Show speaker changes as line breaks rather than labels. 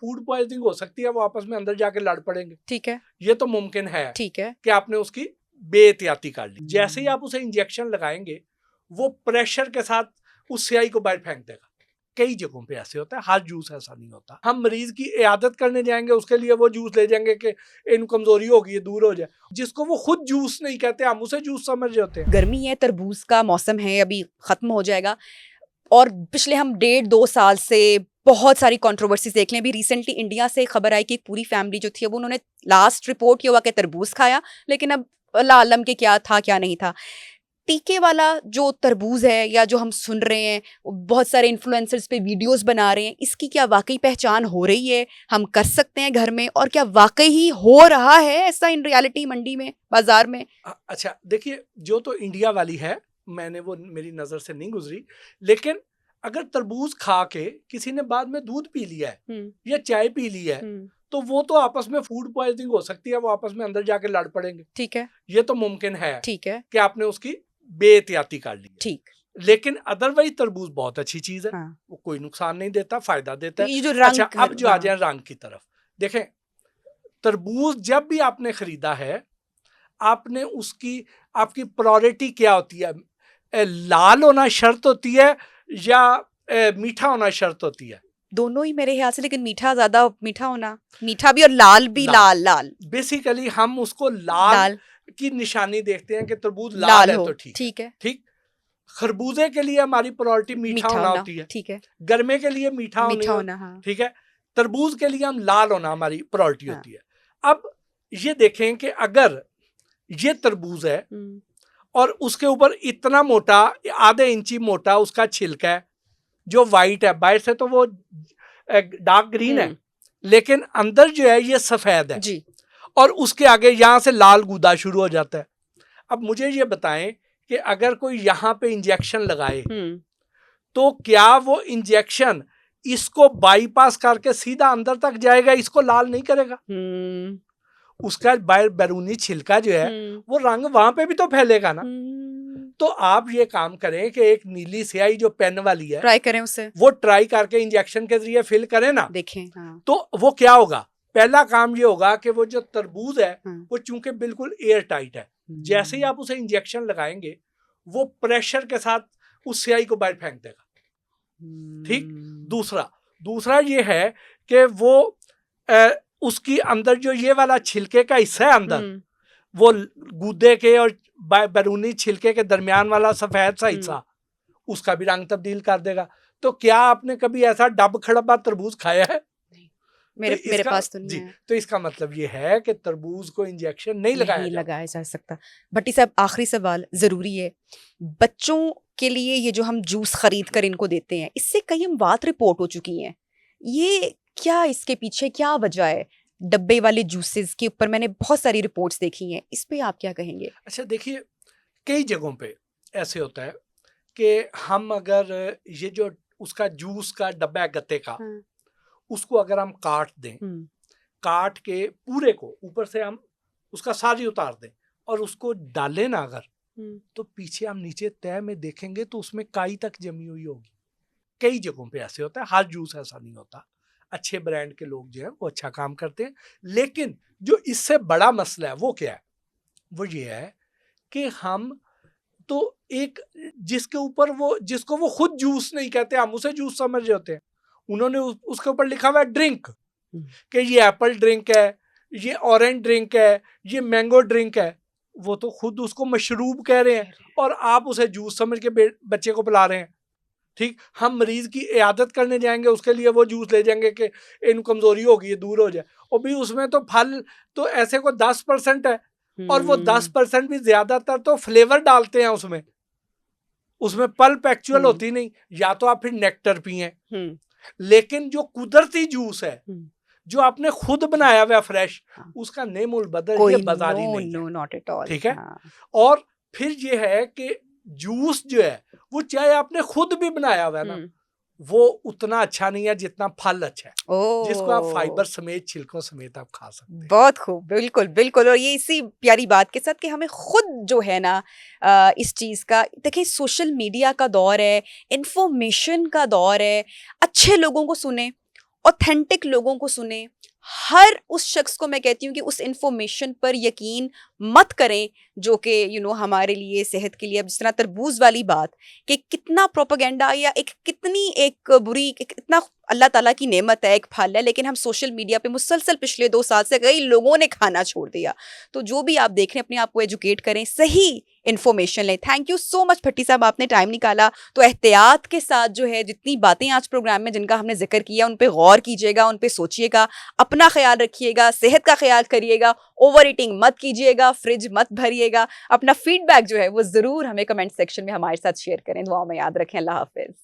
Food poisoning हो सकती है, वो आपस में अंदर जाके लड़ पड़ेंगे।
ठीक है,
ये तो मुमकिन है।
ठीक है
कि आपने उसकी बेएहतियाती कर ली। जैसे ही आप उसे इंजेक्शन लगाएंगे, वो प्रेशर के साथ उस स्याही को बाहर फेंक देगा। कई जगहों पे ऐसे होता है, हर जूस ऐसा नहीं होता। हम मरीज की इयादत करने जाएंगे, उसके लिए वो जूस ले जाएंगे कि इन कमजोरी होगी, ये दूर हो जाए। जिसको वो खुद जूस नहीं कहते, हम उसे जूस समझ रहे होते हैं।
गर्मी है, तरबूज का मौसम है, अभी खत्म हो जाएगा, और पिछले हम 1.5-2 साल से बहुत सारी कंट्रोवर्सीज देख लें। अभी रिसेंटली इंडिया से खबर आई कि एक पूरी फैमिली जो थी, अब उन्होंने लास्ट रिपोर्ट किया हुआ कि तरबूज खाया, लेकिन अब अल्लाह आलम के क्या था क्या नहीं था। टीके वाला जो तरबूज है, या जो हम सुन रहे हैं, बहुत सारे इन्फ्लुएंसर्स पे वीडियोस बना रहे हैं, इसकी क्या वाकई पहचान हो रही है? हम कर सकते हैं घर में? और क्या वाकई ही हो रहा है ऐसा इन रियलिटी मंडी में, बाजार में?
अच्छा देखिए, जो तो इंडिया वाली है, मैंने वो मेरी नजर से नहीं गुजरी, लेकिन अगर तरबूज खा के किसी ने बाद में दूध पी लिया है या चाय पी ली है, तो वो तो आपस में फूड पॉइजनिंग हो सकती है, वो आपस में अंदर जाके लड़ पड़ेंगे।
ठीक है,
ये तो मुमकिन है।
ठीक है
कि आपने उसकी बेएहतियाती कर ली।
ठीक।
लेकिन अदरवाइज तरबूज बहुत अच्छी चीज है।
हाँ।
वो कोई नुकसान नहीं देता, फायदा देता है।
ये जो रंग,
अच्छा, अब जो आ जाए रंग की तरफ, देखें, तरबूज जब भी आपने खरीदा है, आपने उसकी, आपकी प्रायोरिटी क्या होती है? लाल होना शर्त होती है या मीठा होना शर्त होती है?
दोनों ही मेरे ख्याल से, लेकिन मीठा ज्यादा, मीठा होना, मीठा भी और लाल भी। लाल लाल
बेसिकली हम उसको लाल की निशानी देखते हैं कि तरबूज लाल है तो ठीक है। ठीक। खरबूजे के लिए हमारी प्रायोरिटी मीठा होना होती है।
ठीक है।
गर्मे के लिए मीठा होना।
हाँ।
ठीक है। तरबूज के लिए हम लाल होना हमारी प्रायोरिटी होती है। अब ये देखें कि अगर ये तरबूज है और उसके ऊपर इतना मोटा, आधे इंची मोटा उसका छिलका है, जो वाइट है, बाहर से तो वो डार्क ग्रीन है, लेकिन अंदर जो है ये सफेद है जी। और उसके आगे यहां से लाल गूदा शुरू हो जाता है। अब मुझे ये बताएं कि अगर कोई यहाँ पे इंजेक्शन लगाए, तो क्या वो इंजेक्शन इसको बाईपास करके सीधा अंदर तक जाएगा, इसको लाल नहीं करेगा? उसका बैरूनी छिलका जो है वो रंग वहां पे भी तो फैलेगा ना। तो आप ये काम करें कि एक नीली स्याही जो पेन वाली है,
ट्राई करें उसे,
वो ट्राई करके इंजेक्शन के जरिए फिल करें ना,
देखें। हाँ।
तो वो क्या होगा? पहला काम ये होगा कि वो जो तरबूज है वो चूंकि बिल्कुल एयर टाइट है, जैसे ही आप उसे इंजेक्शन लगाएंगे, वो प्रेशर के साथ उस स्याही को बाहर फेंक देगा। ठीक। दूसरा ये है कि वो उसकी अंदर जो ये वाला छिलके का हिस्सा है अंदर, वो गूदे के और बैरूनी छिलके के दरमियान वाला सफेद सा हिस्सा, उसका भी रंग तब्दील कर देगा। तो क्या आपने कभी ऐसा डब खड़बा तरबूज खाया है?
मेरे पास तो नहीं है।
तो इसका मतलब ये है कि तरबूज को इंजेक्शन नहीं लगाया
जा सकता। भट्टी साहब, आखिरी सवाल जरूरी है, बच्चों के लिए ये जो हम जूस खरीद कर इनको देते हैं, इससे कई अमवात रिपोर्ट हो चुकी हैं, ये क्या, इसके पीछे क्या वजह है? डब्बे वाले जूसेस के ऊपर मैंने बहुत सारी रिपोर्ट्स देखी हैं, इस पे आप क्या कहेंगे?
अच्छा देखिए, कई जगहों पे ऐसे होता है कि हम अगर ये जो उसका जूस का डब्बा है गत्ते का, उसको अगर हम काट दें, काट के पूरे को ऊपर से हम उसका सारी उतार दें और उसको डालें ना अगर, तो पीछे हम नीचे तह में देखेंगे तो उसमें काई तक जमी हुई होगी। कई जगहों पे ऐसे होता है, हर जूस ऐसा नहीं होता। अच्छे ब्रांड के लोग जो है वो अच्छा काम करते हैं, लेकिन जो इससे बड़ा मसला है वो क्या है? वो ये है कि हम तो एक, जिसके ऊपर वो, जिसको वो खुद जूस नहीं कहते, हम उसे जूस समझ रहे होते हैं। उन्होंने उसके ऊपर लिखा हुआ है ड्रिंक, कि ये एप्पल ड्रिंक है, ये ऑरेंज ड्रिंक है, ये मैंगो ड्रिंक है। वो तो खुद उसको मशरूब कह रहे हैं और आप उसे जूस समझ के बच्चे को पिला रहे हैं। ठीक। हम मरीज की इयादत करने जाएंगे, उसके लिए वो जूस ले जाएंगे कि इन कमजोरी होगी, ये दूर हो जाए, और भी उसमें तो फल तो ऐसे को 10% है, और वो 10% भी ज्यादातर तो फ्लेवर डालते हैं उसमें पल्प एक्चुअल होती नहीं। या तो आप फिर नेक्टर पिए, लेकिन जो कुदरती जूस है, जो आपने खुद बनाया हुआ फ्रेश, उसका नेमुल बदल, ये बाजारी नहीं है।
Not at all.
ठीक है। और फिर ये है कि जूस जो है वो चाहे आपने खुद भी बनाया हुआ है ना, वो उतना अच्छा नहीं है जितना फल अच्छा है, जिसको आप फाइबर समेत, छिलकों समेत आप खा सकते हैं।
बहुत खूब, बिल्कुल बिल्कुल। और ये इसी प्यारी बात के साथ कि हमें खुद जो है ना, इस चीज़ का, देखिए सोशल मीडिया का दौर है, इंफॉर्मेशन का दौर है, अच्छे लोगों को सुने ऑथेंटिक लोगों को सुने। हर उस शख्स को मैं कहती हूँ कि उस इंफॉर्मेशन पर यकीन मत करें जो कि हमारे लिए सेहत के लिए, अब जिस तरह तरबूज वाली बात कि कितना प्रोपेगेंडा या एक कितनी एक बुरी कितना अल्लाह ताला की नेमत है, एक फल है, लेकिन हम सोशल मीडिया पे मुसलसल पिछले 2 साल से कई लोगों ने खाना छोड़ दिया। तो जो भी आप देख रहे हैं अपने आप को एजुकेट करें, सही इन्फॉर्मेशन लें। थैंक यू सो मच भट्टी साहब, आपने टाइम निकाला। तो एहतियात के साथ जो है जितनी बातें आज प्रोग्राम में जिनका हमने जिक्र किया उन पे गौर कीजिएगा, उन पे सोचिएगा, अपना ख्याल रखिएगा, सेहत का ख्याल करिएगा, ओवर ईटिंग मत कीजिएगा, फ्रिज मत भरिएगा। अपना फीडबैक जो है वो ज़रूर हमें कमेंट सेक्शन में हमारे साथ शेयर करें। दुआ में याद रखें। अल्लाह हाफिज़।